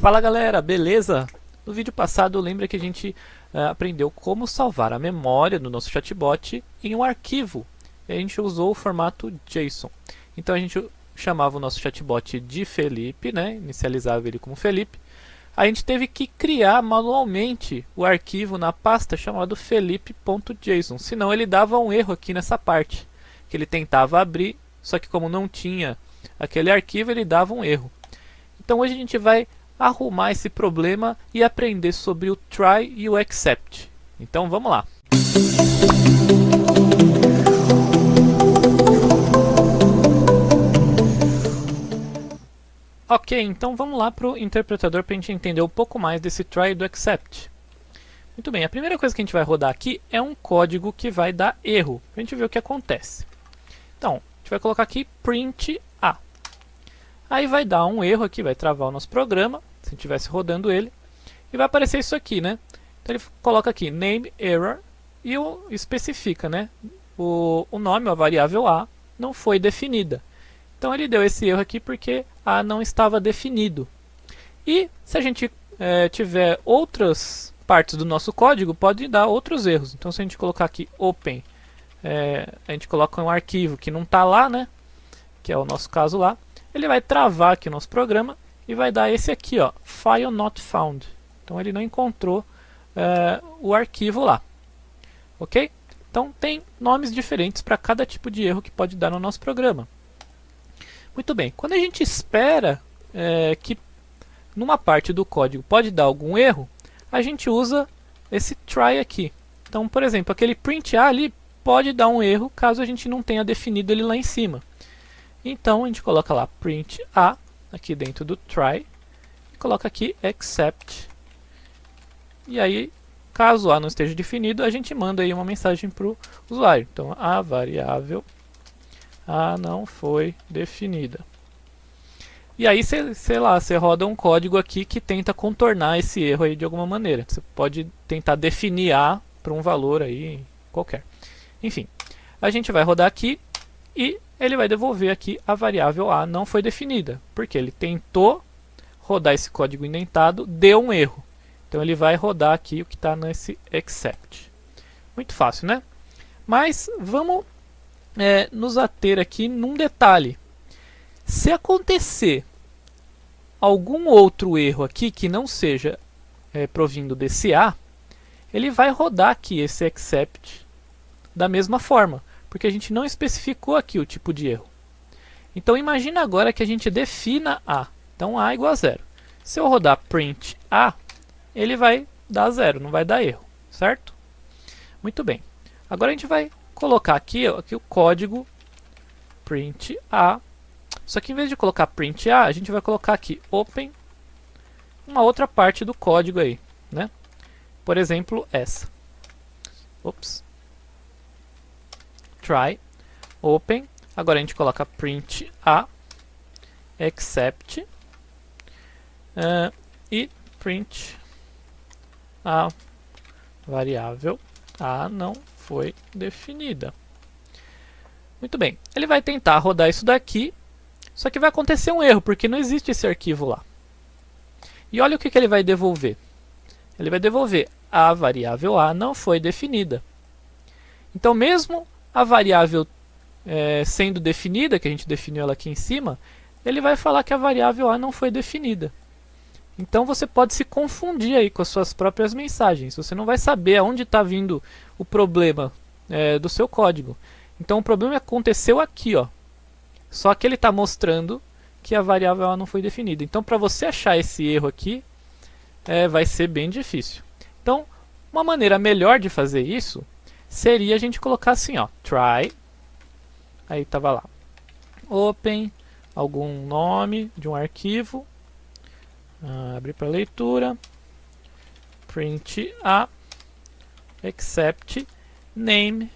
Fala galera, beleza? No vídeo passado lembra que a gente aprendeu como salvar a memória do nosso chatbot em um arquivo. E a gente usou o formato JSON. Então a gente chamava o nosso chatbot de Felipe, né? Inicializava ele como Felipe. A gente teve que criar manualmente o arquivo na pasta chamado felipe.json, senão ele dava um erro aqui nessa parte, que ele tentava abrir, só que como não tinha aquele arquivo, ele dava um erro. Então hoje a gente vai arrumar esse problema e aprender sobre o try e o except. Então vamos lá. Ok, então vamos lá para o interpretador para a gente entender um pouco mais desse try e do except. Muito bem, a primeira coisa que a gente vai rodar aqui é um código que vai dar erro, para a gente ver o que acontece. Então, a gente vai colocar aqui print A. Aí vai dar um erro aqui, vai travar o nosso programa, se a gente estivesse rodando ele, e vai aparecer isso aqui, né? Então ele coloca aqui name error e especifica, né? O nome, a variável A, não foi definida. Então ele deu esse erro aqui porque A não estava definido. E se a gente tiver outras partes do nosso código, pode dar outros erros. Então se a gente colocar aqui open, a gente coloca um arquivo que não está lá, né? Que é o nosso caso lá. Ele vai travar aqui o nosso programa e vai dar esse aqui, ó, file not found. Então ele não encontrou o arquivo lá. Ok? Então tem nomes diferentes para cada tipo de erro que pode dar no nosso programa. Muito bem, quando a gente espera que numa parte do código pode dar algum erro, a gente usa esse try aqui. Então, por exemplo, aquele print A ali pode dar um erro caso a gente não tenha definido ele lá em cima. Então a gente coloca lá print A, aqui dentro do try, e coloca aqui except. E aí, caso A não esteja definido, a gente manda aí uma mensagem para o usuário. Então a variável A não foi definida. E aí, sei lá, você roda um código aqui que tenta contornar esse erro aí de alguma maneira. Você pode tentar definir A para um valor aí qualquer. Enfim, a gente vai rodar aqui e ele vai devolver aqui a variável A não foi definida, porque ele tentou rodar esse código indentado, deu um erro. Então ele vai rodar aqui o que está nesse except. Muito fácil, né? Mas vamos nos ater aqui num detalhe. Se acontecer algum outro erro aqui que não seja provindo desse A, ele vai rodar aqui esse except da mesma forma, porque a gente não especificou aqui o tipo de erro. Então imagina agora que a gente defina A. Então A igual a 0. Se eu rodar print A, ele vai dar 0, não vai dar erro, certo? Muito bem. Agora a gente vai colocar aqui o código print A. Só que em vez de colocar print A, a gente vai colocar aqui open uma outra parte do código aí, né? Por exemplo, essa. Ops. Try, open. Agora a gente coloca print A, except e print a variável A não foi definida. Muito bem, ele vai tentar rodar isso daqui, só que vai acontecer um erro, porque não existe esse arquivo lá. E olha o que ele vai devolver. Ele vai devolver a variável A não foi definida. Então mesmo a variável sendo definida, que a gente definiu ela aqui em cima, ele vai falar que a variável A não foi definida. Então você pode se confundir aí com as suas próprias mensagens. Você não vai saber aonde está vindo o problema do seu código. Então o problema aconteceu aqui, ó. Só que ele está mostrando que a variável A não foi definida. Então para você achar esse erro aqui, vai ser bem difícil. Então uma maneira melhor de fazer isso seria a gente colocar assim, ó, try, aí estava lá, open, algum nome de um arquivo, abre para leitura, print A, except, name,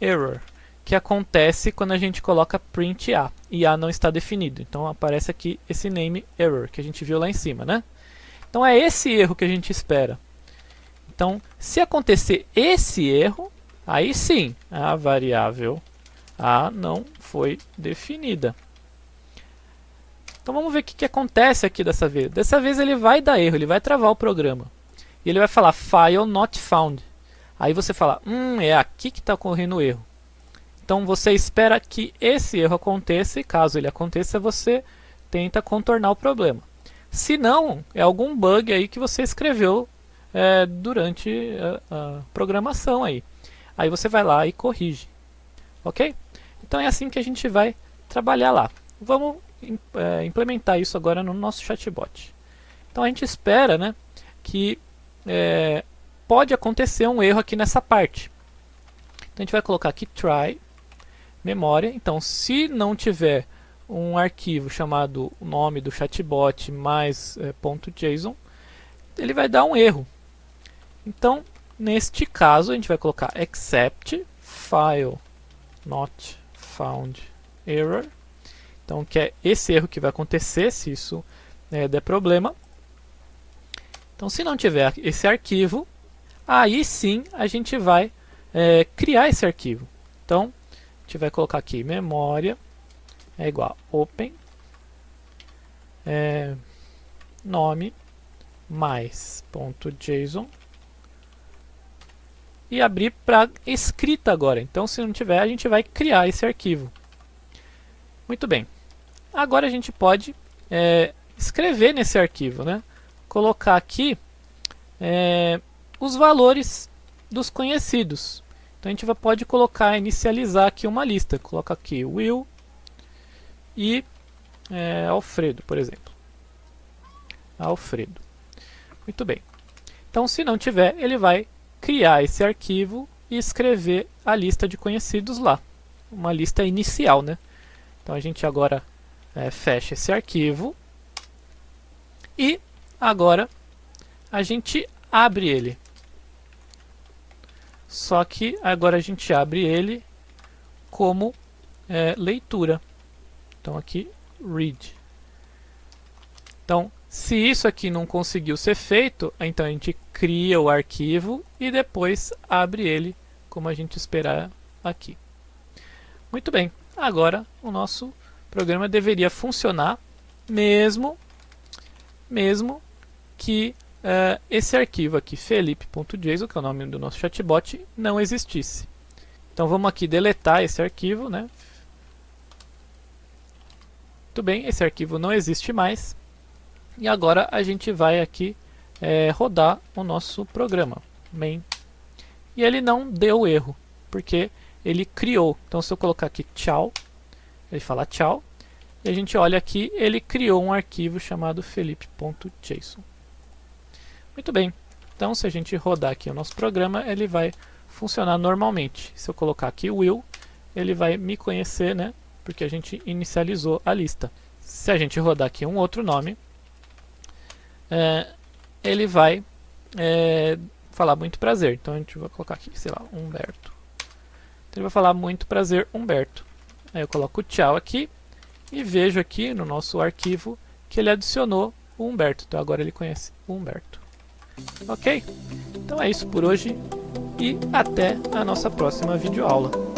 error, que acontece quando a gente coloca print A, e A não está definido. Então aparece aqui esse name error, que a gente viu lá em cima, né? Então é esse erro que a gente espera. Então, se acontecer esse erro, aí sim, a variável A não foi definida. Então vamos ver o que acontece aqui dessa vez. Dessa vez ele vai dar erro, ele vai travar o programa. E ele vai falar File Not Found. Aí você fala, é aqui que está ocorrendo o erro. Então você espera que esse erro aconteça e caso ele aconteça você tenta contornar o problema. Se não, é algum bug aí que você escreveu durante a programação aí. Aí você vai lá e corrige. Ok? Então é assim que a gente vai trabalhar lá. Vamos implementar isso agora no nosso chatbot. Então a gente espera, né, que pode acontecer um erro aqui nessa parte. Então a gente vai colocar aqui try memória. Então se não tiver um arquivo chamado o nome do chatbot mais .json, ele vai dar um erro. Então neste caso a gente vai colocar except file not found error. Então que é esse erro que vai acontecer se isso der problema. Então se não tiver esse arquivo, aí sim a gente vai criar esse arquivo. Então a gente vai colocar aqui memória é igual a open nome mais .json e abrir para escrita agora. Então se não tiver a gente vai criar esse arquivo. Muito bem. Agora a gente pode escrever nesse arquivo, né? Colocar aqui os valores dos conhecidos. Então a gente pode colocar, inicializar aqui uma lista. Coloca aqui Will e Alfredo, por exemplo. Alfredo. Muito bem. Então se não tiver, ele vai criar esse arquivo e escrever a lista de conhecidos lá. Uma lista inicial, né? Então a gente agora fecha esse arquivo e agora a gente abre ele. Só que agora a gente abre ele como leitura. Então aqui read. Então se isso aqui não conseguiu ser feito, então a gente cria o arquivo e depois abre ele como a gente esperar aqui. Muito bem, agora o nosso programa deveria funcionar mesmo que esse arquivo aqui, felipe.json, que é o nome do nosso chatbot, não existisse. Então vamos aqui deletar esse arquivo, né? Muito bem, esse arquivo não existe mais. E agora a gente vai aqui rodar o nosso programa, main. E ele não deu erro, porque ele criou. Então se eu colocar aqui tchau, ele fala tchau. E a gente olha aqui, ele criou um arquivo chamado felipe.json. Muito bem, então se a gente rodar aqui o nosso programa, ele vai funcionar normalmente. Se eu colocar aqui Will, ele vai me conhecer, né? Porque a gente inicializou a lista. Se a gente rodar aqui um outro nome, ele vai falar muito prazer. Então a gente vai colocar aqui, sei lá, Humberto. Então ele vai falar muito prazer, Humberto. Aí eu coloco tchau aqui e vejo aqui no nosso arquivo que ele adicionou o Humberto. Então agora ele conhece o Humberto. Ok? Então é isso por hoje e até a nossa próxima videoaula.